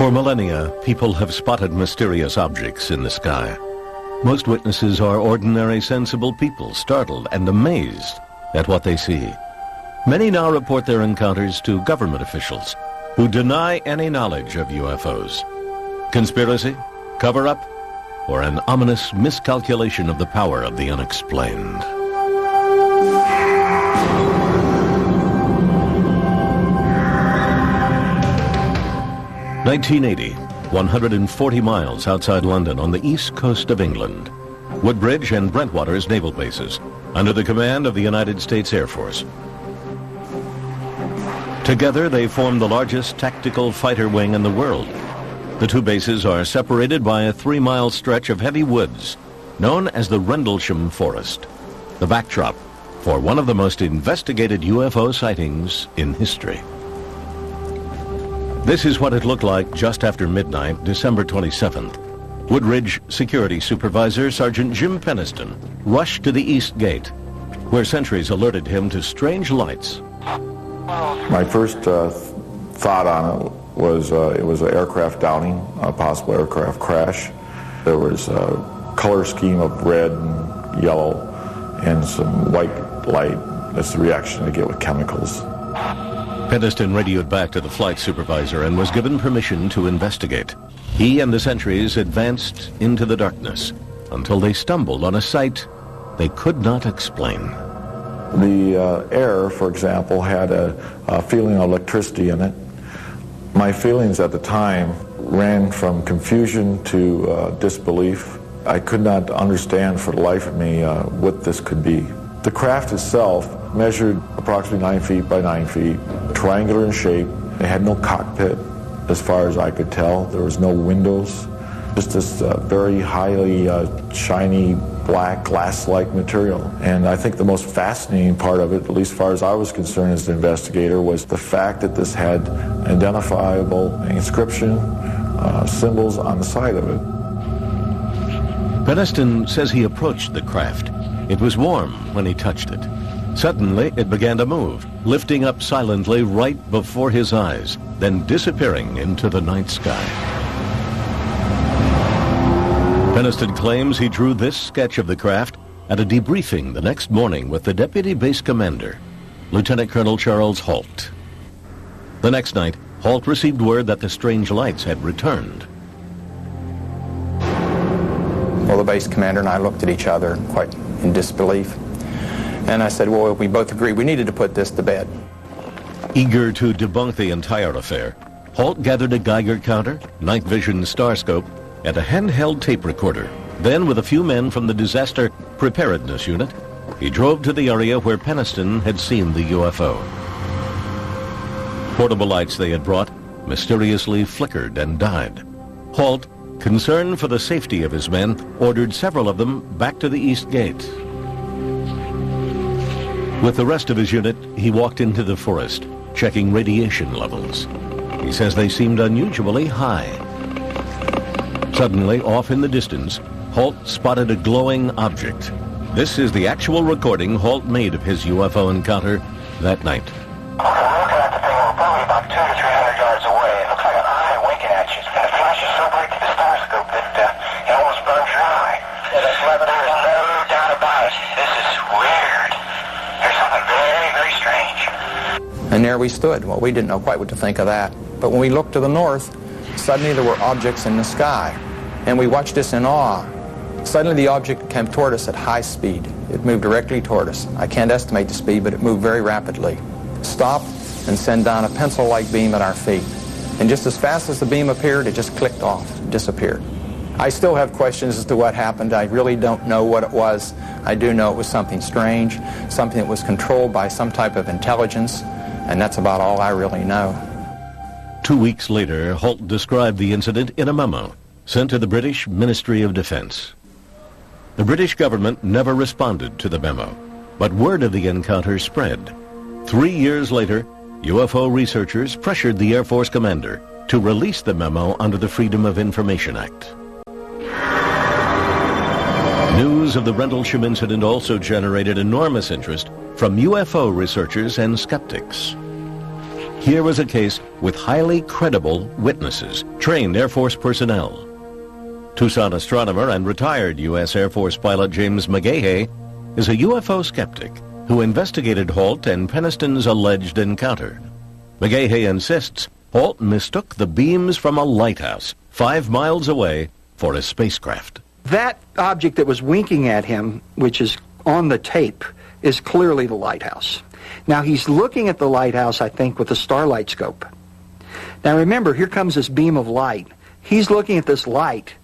For millennia, people have spotted mysterious objects in the sky. Most witnesses are ordinary, sensible people, startled and amazed at what they see. Many now report their encounters to government officials who deny any knowledge of UFOs. Conspiracy, cover-up, or an ominous miscalculation of the power of the unexplained. (1980), 140 miles outside London on the east coast of England. Woodbridge and Brentwater's naval bases, under the command of the United States Air Force. Together, they form the largest tactical fighter wing in the world. The two bases are separated by a 3-mile stretch of heavy woods, known as the Rendlesham Forest, the backdrop for one of the most investigated UFO sightings in history. This is what it looked like just after midnight, December 27th. Woodridge Security Supervisor Sergeant Jim Peniston rushed to the East Gate, where sentries alerted him to strange lights. My first thought on it was an aircraft downing, a possible aircraft crash. There was a color scheme of red and yellow and some white light. That's the reaction I get with chemicals. Peniston radioed back to the flight supervisor and was given permission to investigate. He and the sentries advanced into the darkness until they stumbled on a sight they could not explain. The air, for example, had a feeling of electricity in it. My feelings at the time ran from confusion to disbelief. I could not understand for the life of me what this could be. The craft itself measured approximately 9 feet by 9 feet, triangular in shape. It had no cockpit, as far as I could tell. There was no windows, just this very highly shiny, black, glass-like material. And I think the most fascinating part of it, at least as far as I was concerned as an investigator, was the fact that this had identifiable inscription, symbols on the side of it. Peniston says he approached the craft. It was warm when he touched it. Suddenly, it began to move, lifting up silently right before his eyes, then disappearing into the night sky. Peniston claims he drew this sketch of the craft at a debriefing the next morning with the Deputy Base Commander, Lieutenant Colonel Charles Halt. The next night, Halt received word that the strange lights had returned. Well, the base commander and I looked at each other quite in disbelief. And I said, well, we both agreed we needed to put this to bed. Eager to debunk the entire affair, Halt gathered a Geiger counter, night vision star scope, and a handheld tape recorder. Then, with a few men from the Disaster Preparedness Unit, he drove to the area where Peniston had seen the UFO. Portable lights they had brought mysteriously flickered and died. Halt, concerned for the safety of his men, ordered several of them back to the East Gate. With the rest of his unit, he walked into the forest, checking radiation levels. He says they seemed unusually high. Suddenly, off in the distance, Halt spotted a glowing object. This is the actual recording Halt made of his UFO encounter that night. Okay, we're looking at the thing. We're probably about 200 to 300 yards away. It looks like an eye winking at you. And it flashes so bright to the star scope that it almost burns your eye. There's no doubt about it. This is weird. There's something very, very strange. And there we stood. Well, we didn't know quite what to think of that. But when we looked to the north, suddenly there were objects in the sky. And we watched this in awe. Suddenly the object came toward us at high speed. It moved directly toward us. I can't estimate the speed, but it moved very rapidly. Stopped and sent down a pencil-like beam at our feet. And just as fast as the beam appeared, it just clicked off, disappeared. I still have questions as to what happened. I really don't know what it was. I do know it was something strange, something that was controlled by some type of intelligence, and that's about all I really know. 2 weeks later, Halt described the incident in a memo sent to the British Ministry of Defense. The British government never responded to the memo, but word of the encounter spread. 3 years later, UFO researchers pressured the Air Force commander to release the memo under the Freedom of Information Act. News of the Rendlesham incident also generated enormous interest from UFO researchers and skeptics. Here was a case with highly credible witnesses, trained Air Force personnel. Tucson astronomer and retired U.S. Air Force pilot James McGahey is a UFO skeptic who investigated Holt and Peniston's alleged encounter. McGahey insists Holt mistook the beams from a lighthouse 5 miles away for a spacecraft. That object that was winking at him, which is on the tape, is clearly the lighthouse. Now he's looking at the lighthouse, I think, with a starlight scope. Now remember, here comes this beam of light. He's looking at this light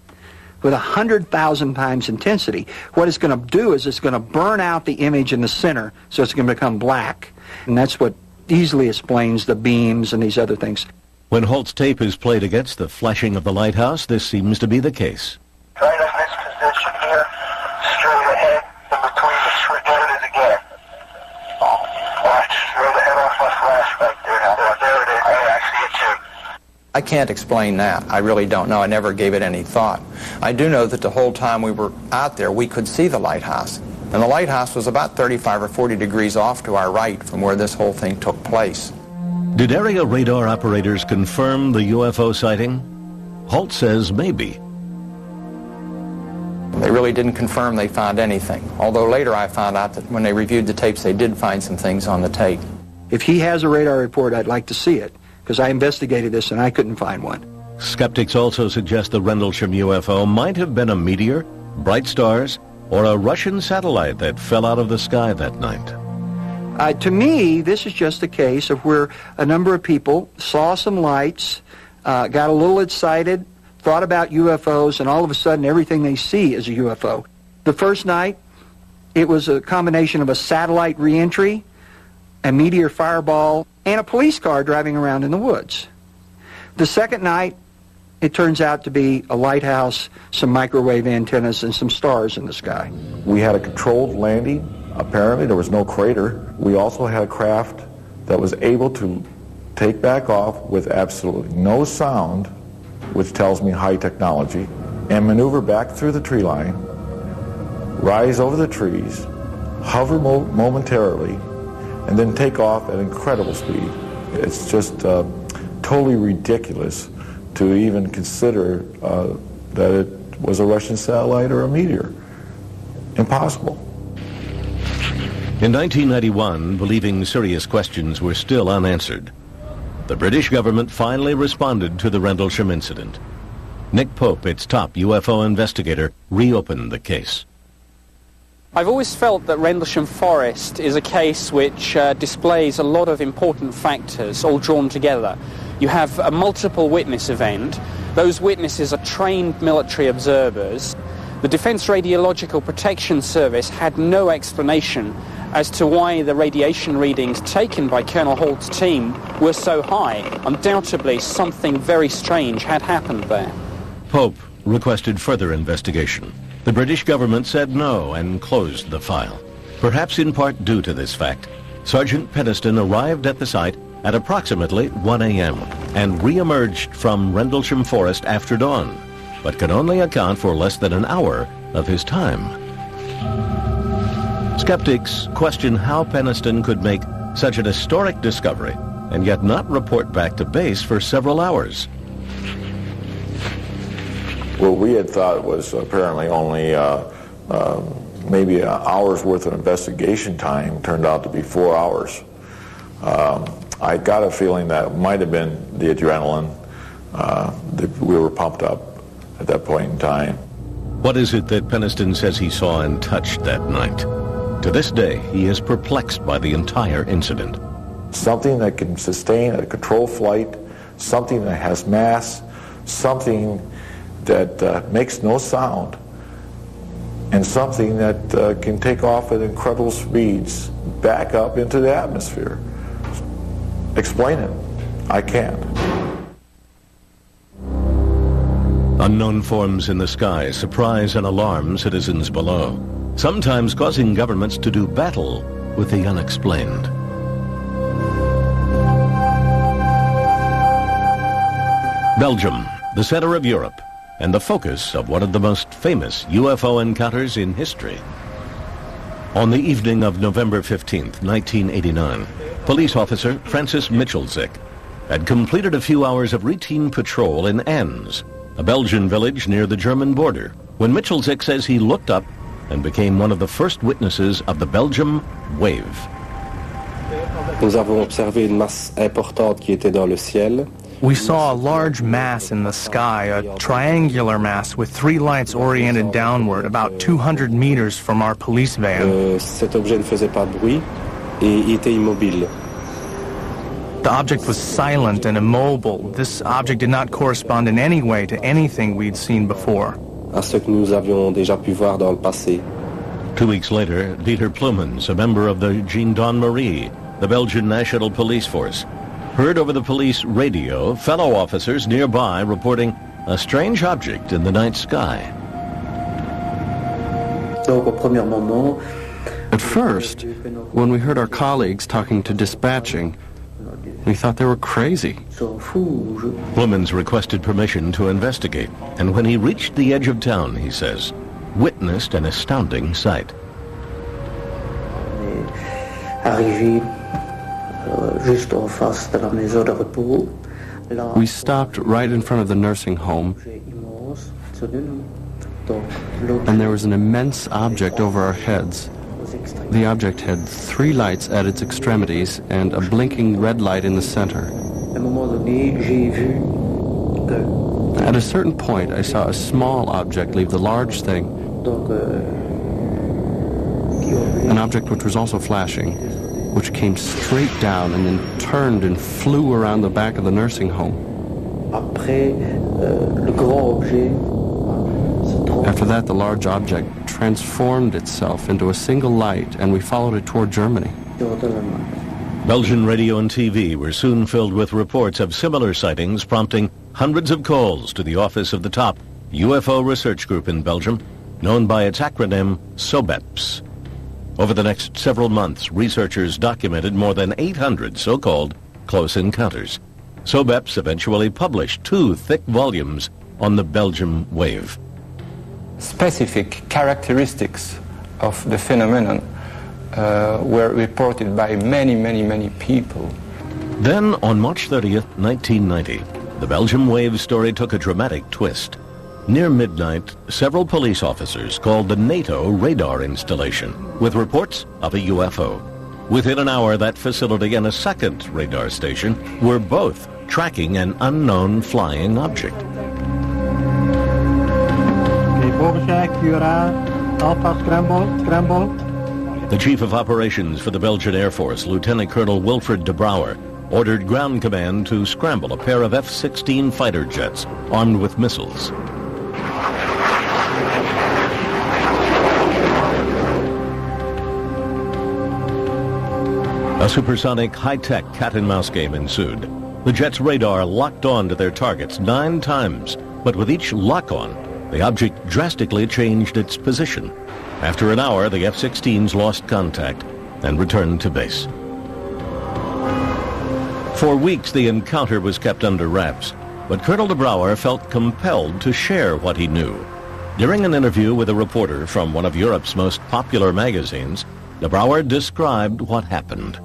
with 100,000 times intensity. What it's going to do is it's going to burn out the image in the center, so it's going to become black. And that's what easily explains the beams and these other things. When Holt's tape is played against the flashing of the lighthouse, this seems to be the case. Right in this position here, straight ahead, in between the tree, there it is again. Watch, straight ahead off my flash right there. There it is. I see it too. I can't explain that. I really don't know. I never gave it any thought. I do know that the whole time we were out there, we could see the lighthouse. And the lighthouse was about 35 or 40 degrees off to our right from where this whole thing took place. Did area radar operators confirm the UFO sighting? Holt says maybe. They really didn't confirm they found anything. Although later I found out that when they reviewed the tapes, they did find some things on the tape. If he has a radar report, I'd like to see it, because I investigated this and I couldn't find one. Skeptics also suggest the Rendlesham UFO might have been a meteor, bright stars, or a Russian satellite that fell out of the sky that night. To me, this is just a case of where a number of people saw some lights, got a little excited, thought about UFOs, and all of a sudden everything they see is a UFO. The first night, it was a combination of a satellite reentry, a meteor fireball, and a police car driving around in the woods. The second night, it turns out to be a lighthouse, some microwave antennas, and some stars in the sky. We had a controlled landing. Apparently there was no crater. We also had a craft that was able to take back off with absolutely no sound, which tells me high technology, and maneuver back through the tree line, rise over the trees, hover momentarily, and then take off at incredible speed. It's just totally ridiculous to even consider that it was a Russian satellite or a meteor. Impossible. In 1991, believing serious questions were still unanswered, the British government finally responded to the Rendlesham incident. Nick Pope, its top UFO investigator, reopened the case. I've always felt that Rendlesham Forest is a case which displays a lot of important factors all drawn together. You have a multiple witness event. Those witnesses are trained military observers. The Defense Radiological Protection Service had no explanation as to why the radiation readings taken by Colonel Holt's team were so high. Undoubtedly, something very strange had happened there. Pope requested further investigation. The British government said no and closed the file. Perhaps in part due to this fact, Sergeant Peniston arrived at the site at approximately 1 a.m. and re-emerged from Rendlesham Forest after dawn, but could only account for less than an hour of his time. Skeptics question how Peniston could make such an historic discovery and yet not report back to base for several hours. What we had thought was apparently only maybe an hour's worth of investigation time turned out to be 4 hours. I got a feeling that it might have been the adrenaline. We were pumped up at that point in time. What is it that Peniston says he saw and touched that night? To this day, he is perplexed by the entire incident. Something that can sustain a controlled flight, something that has mass, something that makes no sound, and something that can take off at incredible speeds back up into the atmosphere. Explain it. I can't. Unknown forms in the sky surprise and alarm citizens below, sometimes causing governments to do battle with the unexplained. Belgium, the center of Europe, and the focus of one of the most famous UFO encounters in history. On the evening of November 15th, 1989, police officer Francis Michalczyk had completed a few hours of routine patrol in Enns, a Belgian village near the German border, when Michalzik says he looked up and became one of the first witnesses of the Belgium wave. Nous avons observé une masse importante qui était dans le ciel. We saw a large mass in the sky, a triangular mass with three lights oriented downward, about 200 meters from our police van. Cet objet ne faisait pas de bruit et il était immobile. The object was silent and immobile. This object did not correspond in any way to anything we'd seen before. À ce que nous avions déjà pu voir dans le passé. 2 weeks later, Dieter Plumens, a member of the Gendarmerie, the Belgian National Police Force, heard over the police radio fellow officers nearby reporting a strange object in the night sky. At first, when we heard our colleagues talking to dispatching, we thought they were crazy. Plumens requested permission to investigate, and when he reached the edge of town, he says, witnessed an astounding sight. We stopped right in front of the nursing home, and there was an immense object over our heads. The object had three lights at its extremities and a blinking red light in the center. At a certain point, I saw a small object leave the large thing, an object which was also flashing, which came straight down and then turned and flew around the back of the nursing home. After that, the large object transformed itself into a single light, and we followed it toward Germany. Belgian radio and TV were soon filled with reports of similar sightings, prompting hundreds of calls to the office of the top UFO research group in Belgium, known by its acronym SOBEPS. Over the next several months, researchers documented more than 800 so-called close encounters. SOBEPS eventually published 2 thick volumes on the Belgium wave. Specific characteristics of the phenomenon were reported by many people. Then, on March 30th, 1990, the Belgium wave story took a dramatic twist. Near midnight, several police officers called the NATO radar installation with reports of a UFO. Within an hour, that facility and a second radar station were both tracking an unknown flying object. The Chief of Operations for the Belgian Air Force, Lieutenant Colonel Wilfred de Brouwer, ordered Ground Command to scramble a pair of F-16 fighter jets armed with missiles. A supersonic, high-tech cat-and-mouse game ensued. The jet's radar locked on to their targets 9 times, but with each lock-on, the object drastically changed its position. After an hour, the F-16s lost contact and returned to base. For weeks, the encounter was kept under wraps, but Colonel de Brouwer felt compelled to share what he knew. During an interview with a reporter from one of Europe's most popular magazines, de Brouwer described what happened.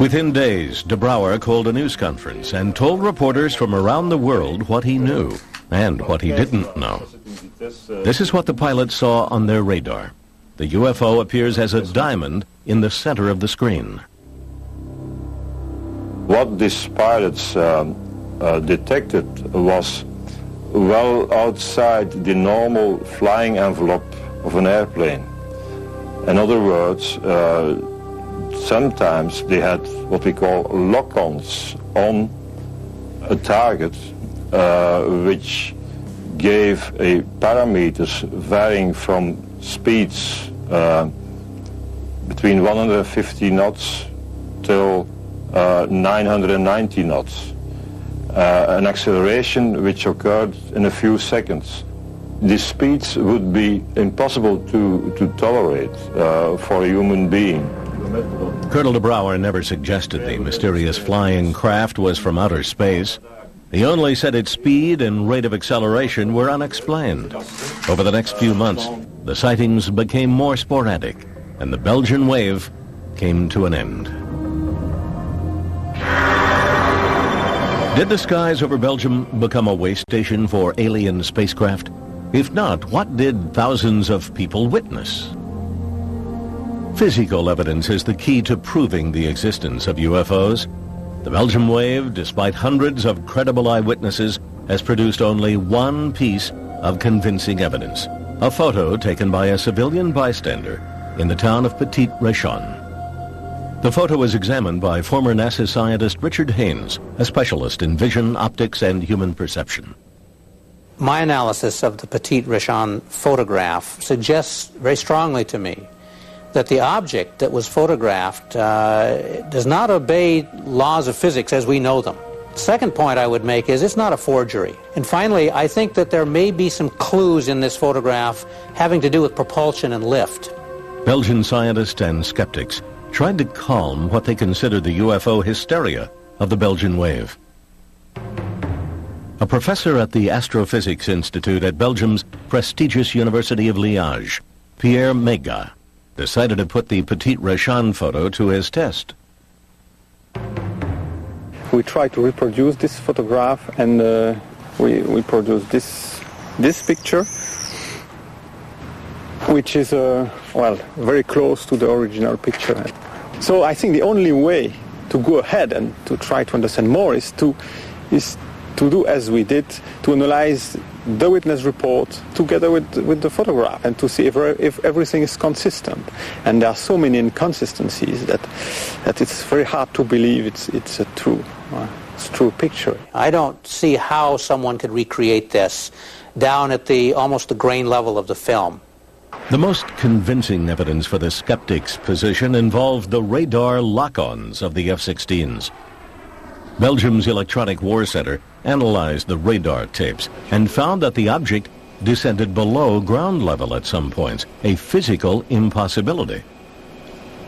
Within days, de Brouwer called a news conference and told reporters from around the world what he knew and what he didn't know. This is what the pilots saw on their radar. The UFO appears as a diamond in the center of the screen. What these pilots detected was well outside the normal flying envelope of an airplane. In other words, sometimes they had what we call lock-ons on a target, which gave a parameters varying from speeds between 150 knots till 990 knots, an acceleration which occurred in a few seconds. These speeds would be impossible to tolerate for a human being. Colonel de Brouwer never suggested the mysterious flying craft was from outer space. He only said its speed and rate of acceleration were unexplained. Over the next few months, the sightings became more sporadic, and the Belgian wave came to an end. Did the skies over Belgium become a way station for alien spacecraft? If not, what did thousands of people witness? Physical evidence is the key to proving the existence of UFOs. The Belgium wave, despite hundreds of credible eyewitnesses, has produced only one piece of convincing evidence, a photo taken by a civilian bystander in the town of Petit Rechon. The photo was examined by former NASA scientist Richard Haynes, a specialist in vision, optics, and human perception. My analysis of the Petit Rechon photograph suggests very strongly to me that the object that was photographed does not obey laws of physics as we know them. Second point I would make is it's not a forgery. And finally, I think that there may be some clues in this photograph having to do with propulsion and lift. Belgian scientists and skeptics tried to calm what they considered the UFO hysteria of the Belgian wave. A professor at the Astrophysics Institute at Belgium's prestigious University of Liège, Pierre Mega, decided to put the Petit Rechon photo to his test. We tried to reproduce this photograph, and we produced this picture, which is well, very close to the original picture. So I think the only way to go ahead and to try to understand more is to do as we did, to analyze the witness report together with the photograph and to see if everything is consistent. And there are so many inconsistencies that it's very hard to believe it's a true picture. I don't see how someone could recreate this down at almost the grain level of the film. The most convincing evidence for the skeptics' position involved the radar lock-ons of the F-16s. Belgium's Electronic War Center analyzed the radar tapes and found that the object descended below ground level at some points, a physical impossibility.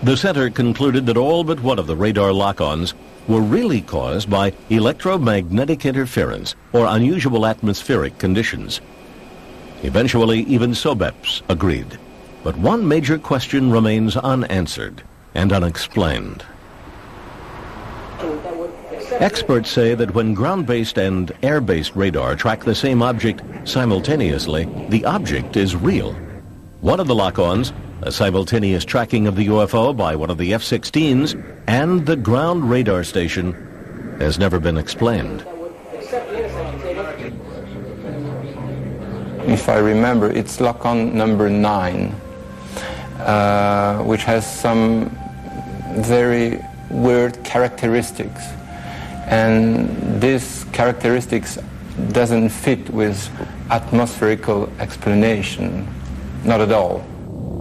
The center concluded that all but one of the radar lock-ons were really caused by electromagnetic interference or unusual atmospheric conditions. Eventually, even SOBEPS agreed. But one major question remains unanswered and unexplained. Experts say that when ground-based and air-based radar track the same object simultaneously, the object is real. One of the lock-ons, a simultaneous tracking of the UFO by one of the F-16s and the ground radar station, has never been explained. If I remember, it's lock-on number 9, which has some very weird characteristics. And these characteristics doesn't fit with atmospherical explanation, not at all.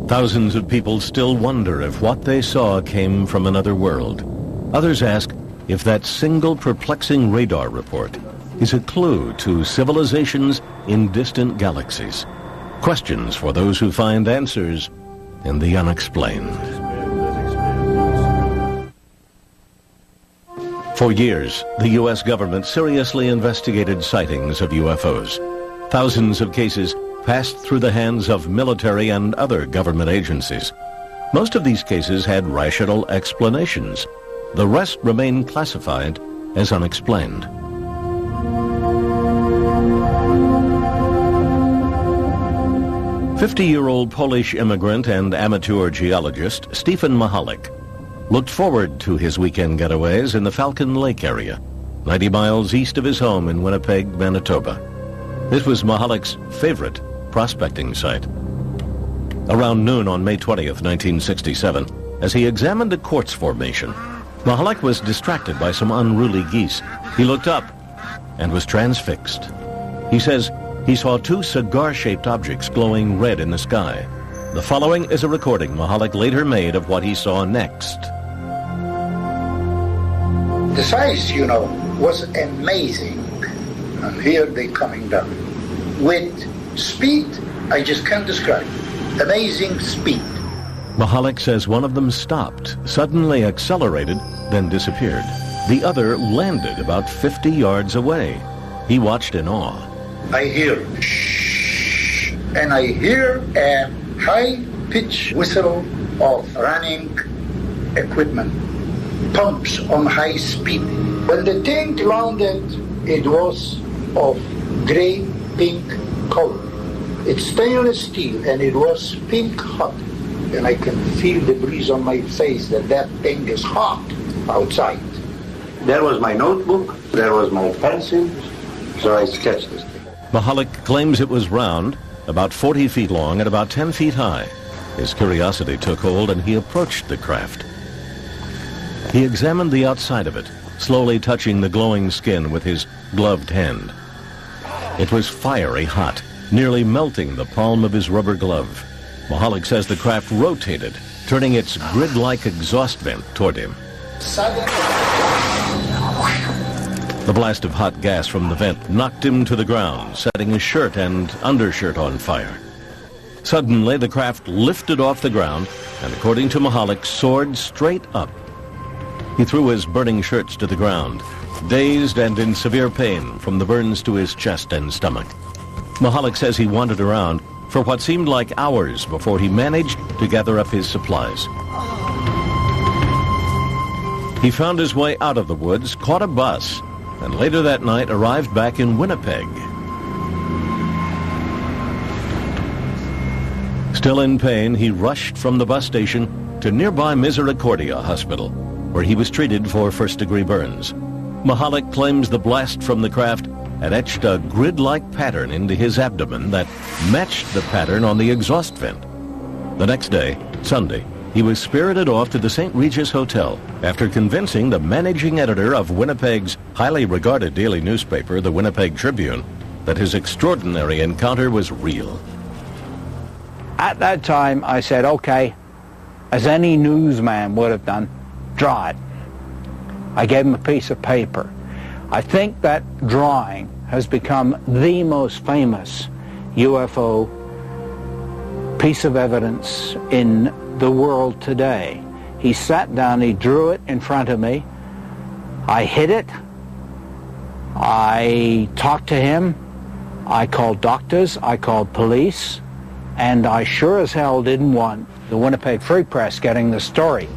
Thousands of people still wonder if what they saw came from another world. Others ask if that single perplexing radar report is a clue to civilizations in distant galaxies. Questions for those who find answers in the unexplained. For years, the U.S. government seriously investigated sightings of UFOs. Thousands of cases passed through the hands of military and other government agencies. Most of these cases had rational explanations. The rest remained classified as unexplained. "50-year-old Polish immigrant and amateur geologist Stephen Mahalik looked forward to his weekend getaways in the Falcon Lake area, 90 miles east of his home in Winnipeg, Manitoba. This was Mahalik's favorite prospecting site. Around noon on May 20th, 1967, as he examined a quartz formation, Mahalik was distracted by some unruly geese. He looked up and was transfixed. He says he saw two cigar-shaped objects glowing red in the sky. The following is a recording Mahalik later made of what he saw next. The size, was amazing. And here they're coming down. With speed, I just can't describe. Amazing speed. Mahalik says one of them stopped, suddenly accelerated, then disappeared. The other landed about 50 yards away. He watched in awe. I hear shh, and I hear a high-pitched whistle of running equipment. pumps on high speed. When the thing landed, it was of gray pink color. It's stainless steel and it was pink hot. And I can feel the breeze on my face that thing is hot outside. There was my notebook, there was my pencil, so I sketched this thing. Mahalik claims it was round, about 40 feet long and about 10 feet high. His curiosity took hold and he approached the craft. He examined the outside of it, slowly touching the glowing skin with his gloved hand. It was fiery hot, nearly melting the palm of his rubber glove. Mahalik says the craft rotated, turning its grid-like exhaust vent toward him. The blast of hot gas from the vent knocked him to the ground, setting his shirt and undershirt on fire. Suddenly, the craft lifted off the ground and, according to Mahalik, soared straight up. He threw his burning shirts to the ground, dazed and in severe pain from the burns to his chest and stomach. Mahalik says he wandered around for what seemed like hours before he managed to gather up his supplies. He found his way out of the woods, caught a bus, and later that night arrived back in Winnipeg. Still in pain, he rushed from the bus station to nearby Misericordia Hospital, where he was treated for first-degree burns. Mahalik claims the blast from the craft had etched a grid-like pattern into his abdomen that matched the pattern on the exhaust vent. The next day, Sunday, he was spirited off to the St. Regis Hotel after convincing the managing editor of Winnipeg's highly regarded daily newspaper, the Winnipeg Tribune, that his extraordinary encounter was real. At that time, I said, okay, as any newsman would have done, draw it. I gave him a piece of paper. I think that drawing has become the most famous UFO piece of evidence in the world today. He sat down, he drew it in front of me. I hid it. I talked to him. I called doctors. I called police. And I sure as hell didn't want the Winnipeg Free Press getting the story.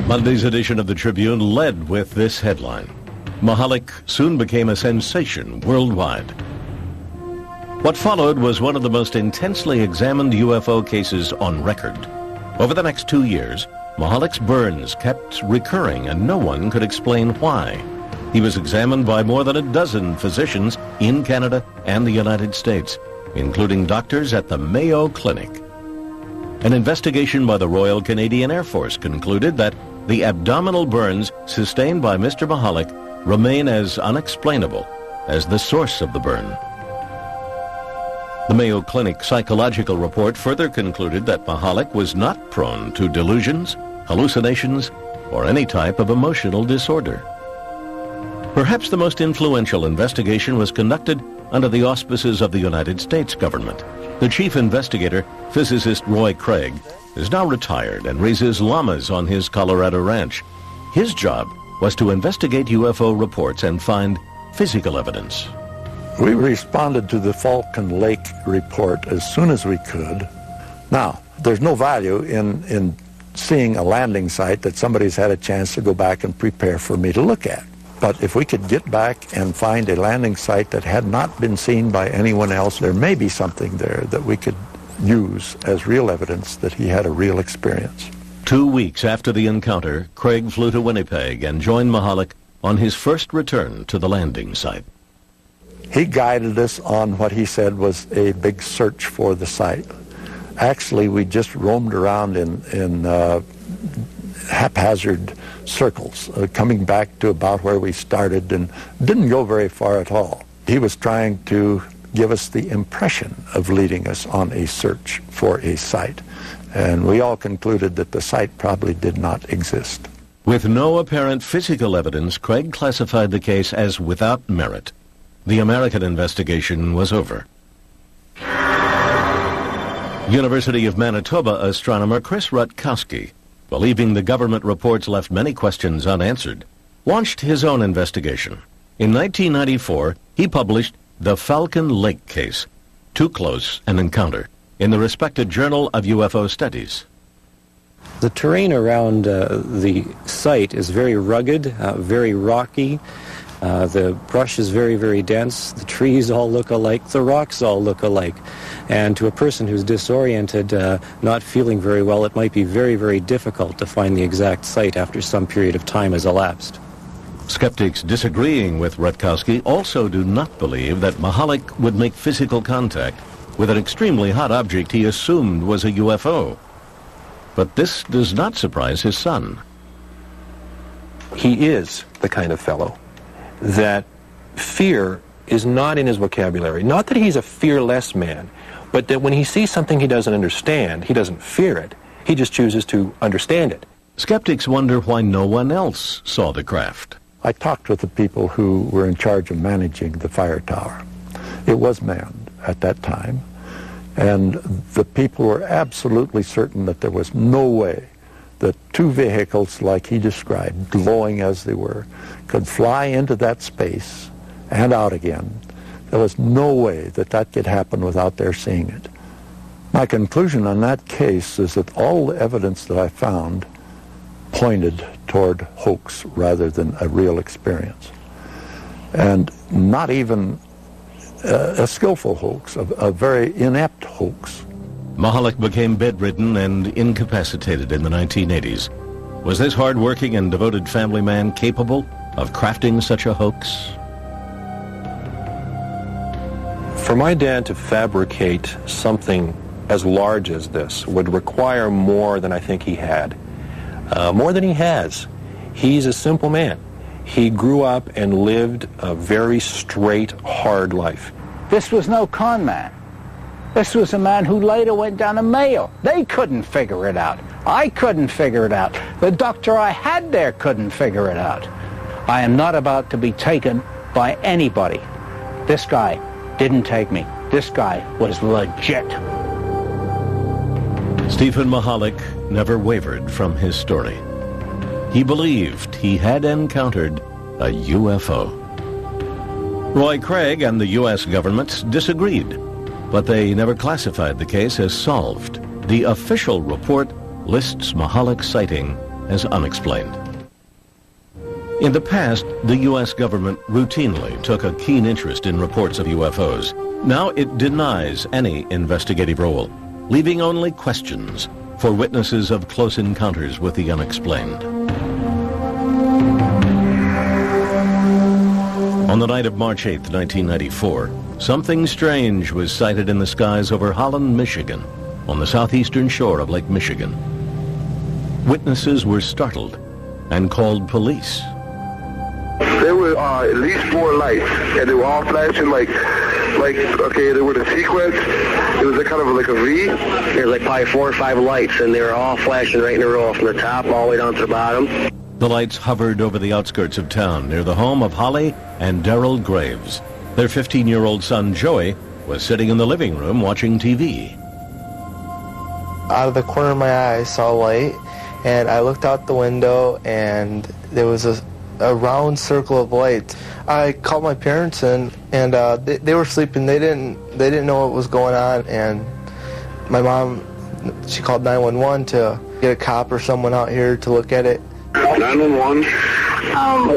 Monday's edition of the Tribune led with this headline: Mahalik soon became a sensation worldwide. What followed was one of the most intensely examined UFO cases on record. Over the next 2 years, Mahalik's burns kept recurring and no one could explain why. He was examined by more than a dozen physicians in Canada and the United States, including doctors at the Mayo Clinic. An investigation by the Royal Canadian Air Force concluded that the abdominal burns sustained by Mr. Mahalik remain as unexplainable as the source of the burn. The Mayo Clinic psychological report further concluded that Mahalik was not prone to delusions, hallucinations, or any type of emotional disorder. Perhaps the most influential investigation was conducted under the auspices of the United States government. The chief investigator, physicist Roy Craig, is now retired and raises llamas on his Colorado ranch. His job was to investigate UFO reports and find physical evidence. We responded to the Falcon Lake report as soon as we could. Now, there's no value in seeing a landing site that somebody's had a chance to go back and prepare for me to look at. But if we could get back and find a landing site that had not been seen by anyone else, there may be something there that we could use as real evidence that he had a real experience. 2 weeks after the encounter, Craig flew to Winnipeg and joined Mahalik on his first return to the landing site. He guided us on what he said was a big search for the site. Actually, we just roamed around in haphazard circles, coming back to about where we started, and didn't go very far at all. He was trying to give us the impression of leading us on a search for a site, and we all concluded that the site probably did not exist. With no apparent physical evidence, Craig classified the case as without merit. The American investigation was over. University of Manitoba astronomer Chris Rutkowski, believing the government reports left many questions unanswered, launched his own investigation. In 1994, he published The Falcon Lake Case, Too Close an Encounter, in the respected Journal of UFO Studies. The terrain around the site is very rugged, very rocky. The brush is very, very dense. The trees all look alike. The rocks all look alike. And to a person who's disoriented, not feeling very well, it might be very, very difficult to find the exact site after some period of time has elapsed. Skeptics disagreeing with Rutkowski also do not believe that Mahalik would make physical contact with an extremely hot object he assumed was a UFO. But this does not surprise his son. He is the kind of fellow that fear is not in his vocabulary. Not that he's a fearless man, but that when he sees something he doesn't understand, he doesn't fear it. He just chooses to understand it. Skeptics wonder why no one else saw the craft. I talked with the people who were in charge of managing the fire tower. It was manned at that time, and the people were absolutely certain that there was no way that two vehicles like he described, glowing as they were, could fly into that space and out again. There was no way that that could happen without their seeing it. My conclusion on that case is that all the evidence that I found pointed toward hoax rather than a real experience. And not even a skillful hoax, a very inept hoax. Mahalik became bedridden and incapacitated in the 1980s. Was this hard-working and devoted family man capable of crafting such a hoax? For my dad to fabricate something as large as this would require more than I think he had. More than he has. He's a simple man. He grew up and lived a very straight, hard life. This was no con man. This was a man who later went down a mail. They couldn't figure it out. I couldn't figure it out. The doctor I had there couldn't figure it out. I am not about to be taken by anybody. This guy didn't take me. This guy was legit. Stephen Mahalik never wavered from his story. He believed he had encountered a UFO. Roy Craig and the U.S. government disagreed, but they never classified the case as solved. The official report lists Mahalik's sighting as unexplained. In the past, the U.S. government routinely took a keen interest in reports of UFOs. Now it denies any investigative role, leaving only questions for witnesses of close encounters with the unexplained. On the night of March 8, 1994, something strange was sighted in the skies over Holland, Michigan, on the southeastern shore of Lake Michigan. Witnesses were startled and called police. There were at least 4 lights, and they were all flashing like okay, they were the sequence. It was kind of like a V. There's like probably 4 or 5 lights, and they were all flashing right in a row from the top all the way down to the bottom. The lights hovered over the outskirts of town near the home of Holly and Darrell Graves. Their 15-year-old son, Joey, was sitting in the living room watching TV. Out of the corner of my eye, I saw a light, and I looked out the window, and there was a round circle of lights. I called my parents in, and they were sleeping. They didn't know what was going on, and my mom, she called 911 to get a cop or someone out here to look at it. 911.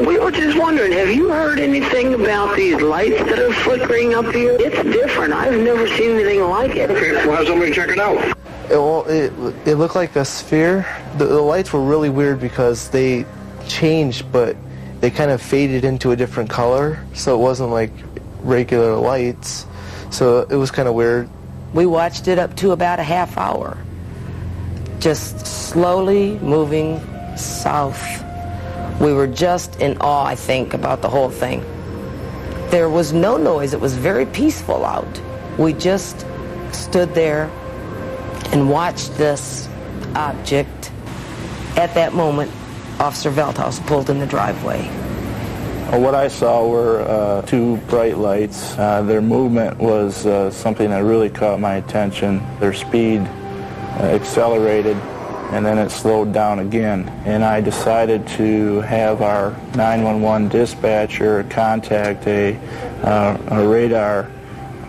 We were just wondering, have you heard anything about these lights that are flickering up here? It's different. I've never seen anything like it. Okay, we'll have somebody check it out. It looked like a sphere. The lights were really weird because they changed, but they kind of faded into a different color, so it wasn't like regular lights. So it was kind of weird. We watched it up to about a half hour, just slowly moving south. We were just in awe, I think, about the whole thing. There was no noise. It was very peaceful out. We just stood there and watched this object. At that moment, Officer Veldhaus pulled in the driveway. What I saw were 2 bright lights. Their movement was something that really caught my attention. Their speed accelerated, and then it slowed down again. And I decided to have our 911 dispatcher contact a radar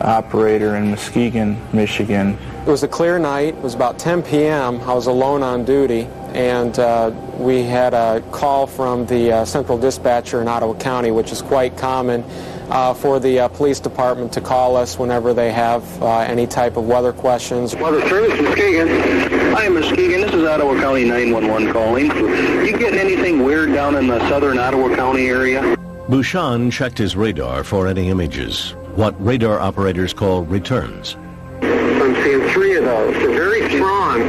operator in Muskegon, Michigan. It was a clear night. It was about 10 p.m. I was alone on duty, and we had a call from the central dispatcher in Ottawa County, which is quite common for the police department to call us whenever they have any type of weather questions. Weather Service, Muskegon. Hi, Muskegon. This is Ottawa County 911 calling. You getting anything weird down in the southern Ottawa County area? Bouchon checked his radar for any images, what radar operators call returns. I'm seeing 3 of those. They're very strong.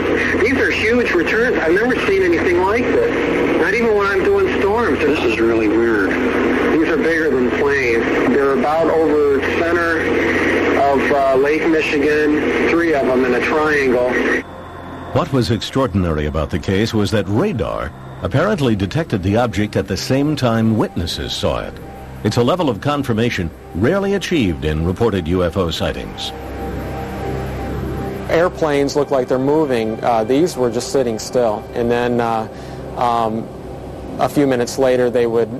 These are huge returns. I've never seen anything like this. Not even when I'm doing storms. This is really weird. These are bigger than planes. They're about over the center of Lake Michigan, 3 of them in a triangle. What was extraordinary about the case was that radar apparently detected the object at the same time witnesses saw it. It's a level of confirmation rarely achieved in reported UFO sightings. Airplanes look like they're moving. These were just sitting still. And then a few minutes later, they would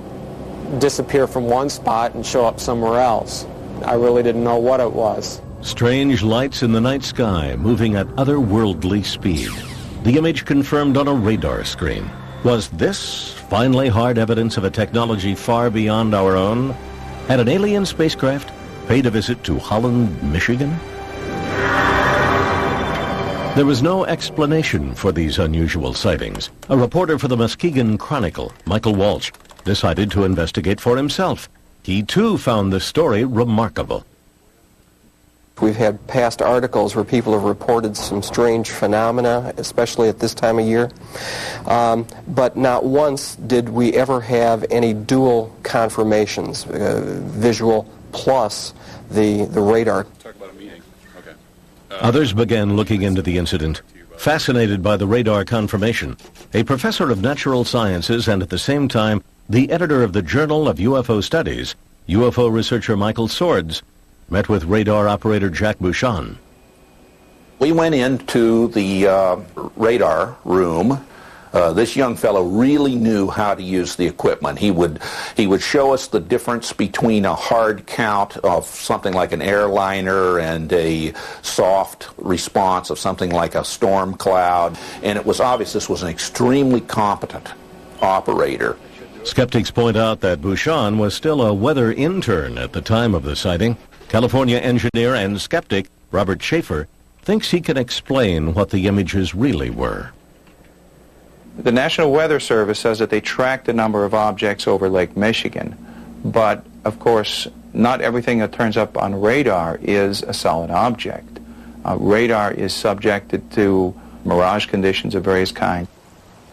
disappear from one spot and show up somewhere else. I really didn't know what it was. Strange lights in the night sky moving at otherworldly speed. The image confirmed on a radar screen. Was this finally hard evidence of a technology far beyond our own? Had an alien spacecraft paid a visit to Holland, Michigan? There was no explanation for these unusual sightings. A reporter for the Muskegon Chronicle, Michael Walsh, decided to investigate for himself. He too found the story remarkable. We've had past articles where people have reported some strange phenomena, especially at this time of year. But not once did we ever have any dual confirmations, visual plus the radar. Others began looking into the incident, fascinated by the radar confirmation. A professor of natural sciences and at the same time the editor of the Journal of UFO Studies, UFO researcher Michael Swords, met with radar operator Jack Bouchon. We went into the radar room. This young fellow really knew how to use the equipment. He would show us the difference between a hard count of something like an airliner and a soft response of something like a storm cloud. And it was obvious this was an extremely competent operator. Skeptics point out that Bouchon was still a weather intern at the time of the sighting. California engineer and skeptic Robert Schaefer thinks he can explain what the images really were. The National Weather Service says that they tracked the number of objects over Lake Michigan, but of course not everything that turns up on radar is a solid object. Radar is subjected to mirage conditions of various kinds.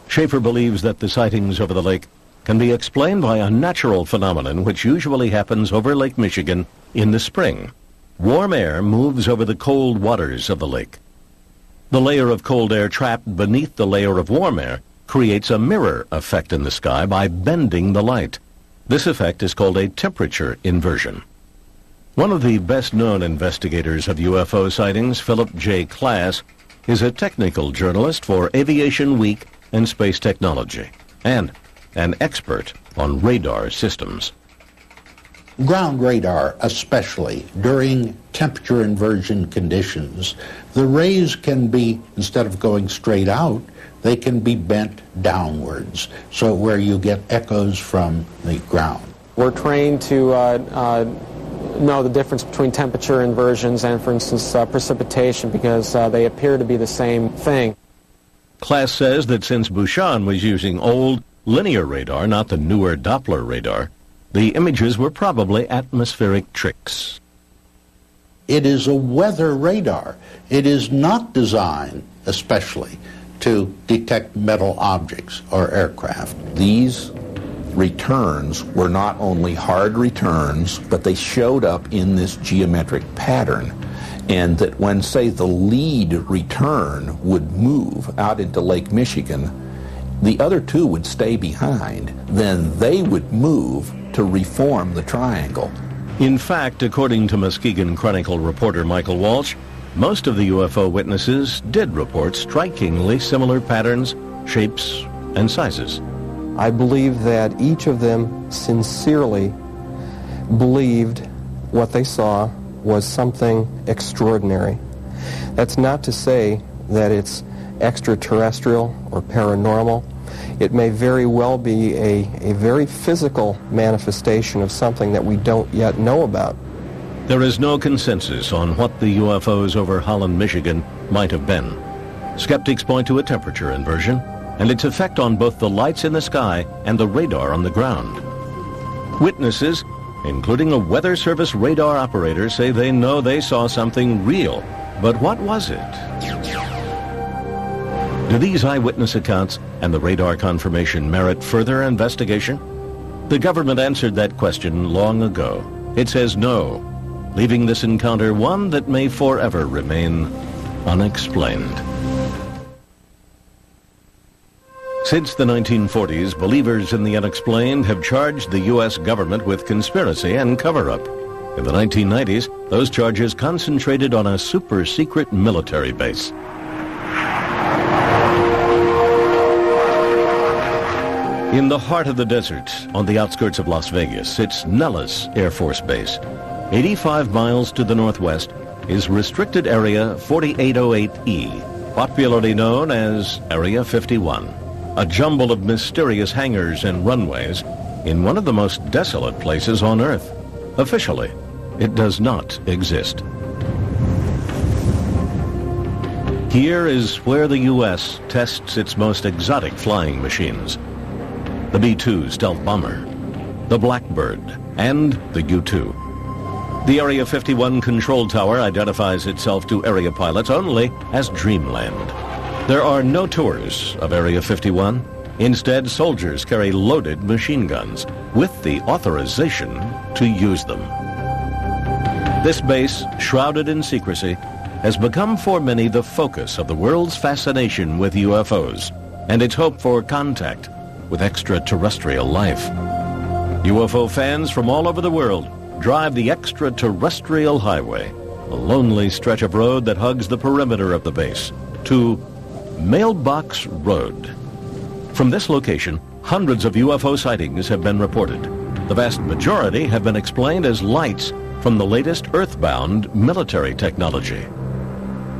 Schaefer believes that the sightings over the lake can be explained by a natural phenomenon which usually happens over Lake Michigan in the spring. Warm air moves over the cold waters of the lake. The layer of cold air trapped beneath the layer of warm air creates a mirror effect in the sky by bending the light. This effect is called a temperature inversion. One of the best-known investigators of UFO sightings, Philip J. Klass, is a technical journalist for Aviation Week and Space Technology, and an expert on radar systems. Ground radar, especially during temperature inversion conditions, the rays can be, instead of going straight out, they can be bent downwards, so where you get echoes from the ground. We're trained to know the difference between temperature inversions and, for instance, precipitation, because they appear to be the same thing. Klass says that since Bouchon was using old linear radar, not the newer Doppler radar, the images were probably atmospheric tricks. It is a weather radar. It is not designed especially to detect metal objects or aircraft. These returns were not only hard returns, but they showed up in this geometric pattern. And that when, say, the lead return would move out into Lake Michigan, the other two would stay behind. Then they would move to reform the triangle. In fact, according to Muskegon Chronicle reporter Michael Walsh, most of the UFO witnesses did report strikingly similar patterns, shapes, and sizes. I believe that each of them sincerely believed what they saw was something extraordinary. That's not to say that it's extraterrestrial or paranormal. It may very well be a very physical manifestation of something that we don't yet know about. There is no consensus on what the UFOs over Holland, Michigan might have been. Skeptics point to a temperature inversion and its effect on both the lights in the sky and the radar on the ground. Witnesses, including a Weather Service radar operator, say they know they saw something real. But what was it? Do these eyewitness accounts and the radar confirmation merit further investigation? The government answered that question long ago. It says no, leaving this encounter one that may forever remain unexplained. Since the 1940s, believers in the unexplained have charged the U.S. government with conspiracy and cover-up. In the 1990s, those charges concentrated on a super-secret military base. In the heart of the desert, on the outskirts of Las Vegas, sits Nellis Air Force Base. 85 miles to the northwest is Restricted Area 4808E, popularly known as Area 51, a jumble of mysterious hangars and runways in one of the most desolate places on Earth. Officially, it does not exist. Here is where the U.S. tests its most exotic flying machines. The B-2 stealth bomber, the Blackbird, and the U-2. The Area 51 control tower identifies itself to area pilots only as Dreamland. There are no tours of Area 51. Instead, soldiers carry loaded machine guns with the authorization to use them. This base, shrouded in secrecy, has become for many the focus of the world's fascination with UFOs and its hope for contact with extraterrestrial life. UFO fans from all over the world drive the extraterrestrial highway, a lonely stretch of road that hugs the perimeter of the base, to Mailbox Road. From this location, hundreds of UFO sightings have been reported. The vast majority have been explained as lights from the latest earthbound military technology.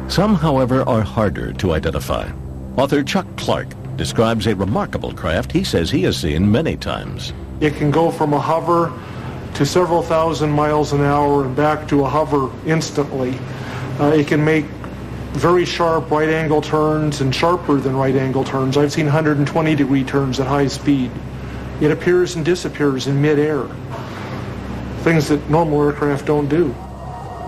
Some, however, are harder to identify. Author Chuck Clark describes a remarkable craft he says he has seen many times. It can go from a hover to several thousand miles an hour and back to a hover instantly. It can make very sharp right-angle turns and sharper than right-angle turns. I've seen 120-degree turns at high speed. It appears and disappears in mid-air, things that normal aircraft don't do.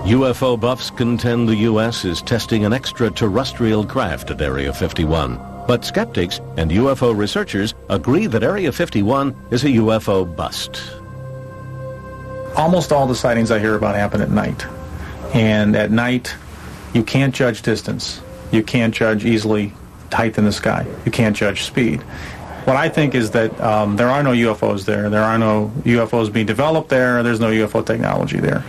UFO buffs contend the U.S. is testing an extraterrestrial craft at Area 51. But skeptics and UFO researchers agree that Area 51 is a UFO bust. Almost all the sightings I hear about happen at night. And at night, you can't judge distance. You can't judge easily height in the sky. You can't judge speed. What I think is that there are no UFOs there. There are no UFOs being developed there. There's no UFO technology there.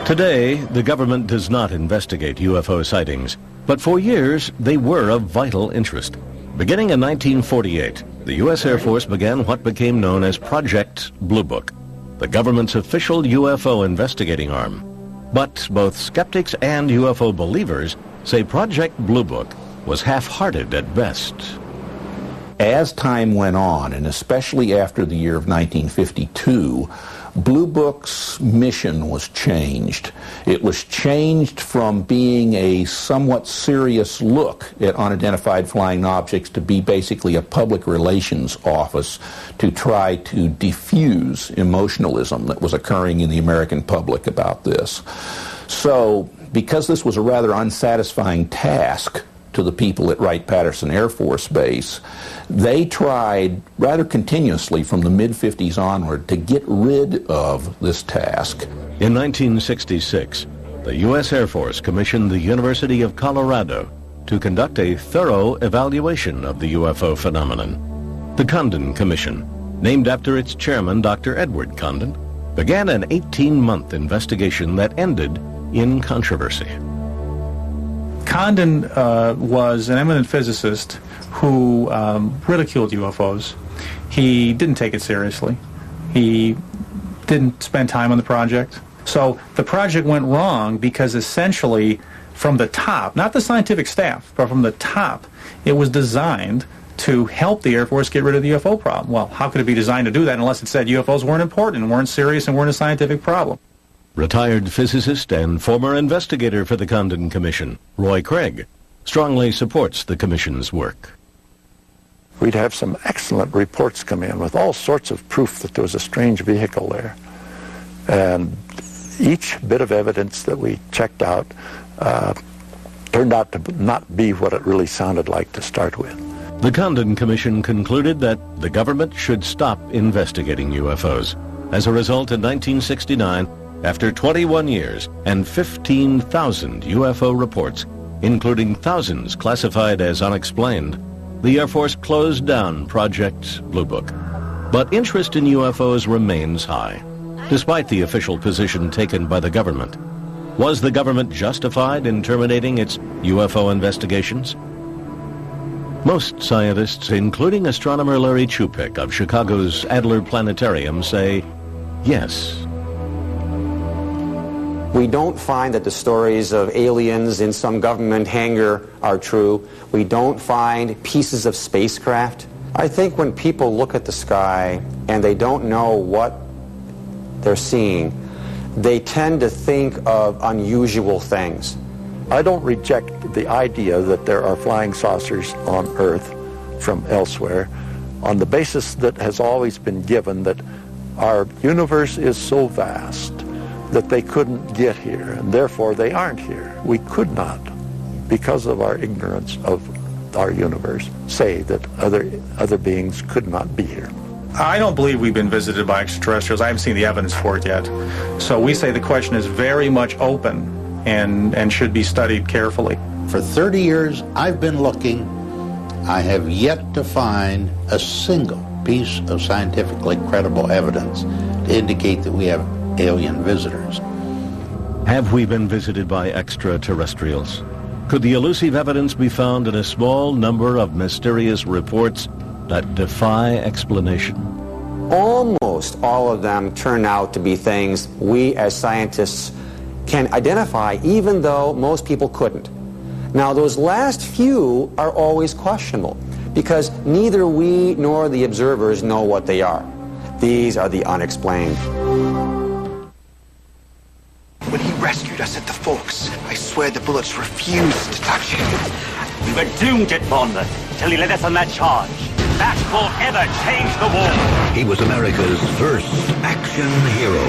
Today, the government does not investigate UFO sightings, but for years they were of vital interest. Beginning in 1948, the U.S. Air Force began what became known as Project Blue Book, the government's official UFO investigating arm. But both skeptics and UFO believers say Project Blue Book was half-hearted at best. As time went on, and especially after the year of 1952, Blue Book's mission was changed. It was changed from being a somewhat serious look at unidentified flying objects to be basically a public relations office to try to diffuse emotionalism that was occurring in the American public about this. So, because this was a rather unsatisfying task to the people at Wright-Patterson Air Force Base, they tried rather continuously from the mid-50s onward to get rid of this task. In 1966, the U.S. Air Force commissioned the University of Colorado to conduct a thorough evaluation of the UFO phenomenon. The Condon Commission, named after its chairman, Dr. Edward Condon, began an 18-month investigation that ended in controversy. Condon was an eminent physicist who ridiculed UFOs. He didn't take it seriously. He didn't spend time on the project. So the project went wrong because essentially from the top, not the scientific staff, but from the top, it was designed to help the Air Force get rid of the UFO problem. Well, how could it be designed to do that unless it said UFOs weren't important and weren't serious and weren't a scientific problem? Retired physicist and former investigator for the Condon Commission, Roy Craig, strongly supports the Commission's work. We'd have some excellent reports come in with all sorts of proof that there was a strange vehicle there. And each bit of evidence that we checked out turned out to not be what it really sounded like to start with. The Condon Commission concluded that the government should stop investigating UFOs. As a result, in 1969, after 21 years and 15,000 UFO reports, including thousands classified as unexplained, the Air Force closed down Project Blue Book. But interest in UFOs remains high, despite the official position taken by the government. Was the government justified in terminating its UFO investigations? Most scientists, including astronomer Larry Chupik of Chicago's Adler Planetarium, say yes. We don't find that the stories of aliens in some government hangar are true. We don't find pieces of spacecraft. I think when people look at the sky and they don't know what they're seeing, they tend to think of unusual things. I don't reject the idea that there are flying saucers on Earth from elsewhere on the basis that has always been given that our universe is so vast that they couldn't get here, and therefore they aren't here. We could not, because of our ignorance of our universe, say that other beings could not be here. I don't believe we've been visited by extraterrestrials. I haven't seen the evidence for it yet. So we say the question is very much open and should be studied carefully. For 30 years I've been looking. I have yet to find a single piece of scientifically credible evidence to indicate that we have alien visitors. Have we been visited by extraterrestrials? Could the elusive evidence be found in a small number of mysterious reports that defy explanation? Almost all of them turn out to be things we as scientists can identify, even though most people couldn't. Now, those last few are always questionable because neither we nor the observers know what they are. These are the unexplained. When he rescued us at the Forks, I swear the bullets refused to touch him. We were doomed at Monmouth till he led us on that charge. That forever changed the war. He was America's first action hero.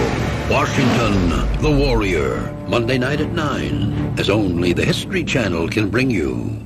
Washington, the Warrior. Monday night at 9, as only the History Channel can bring you.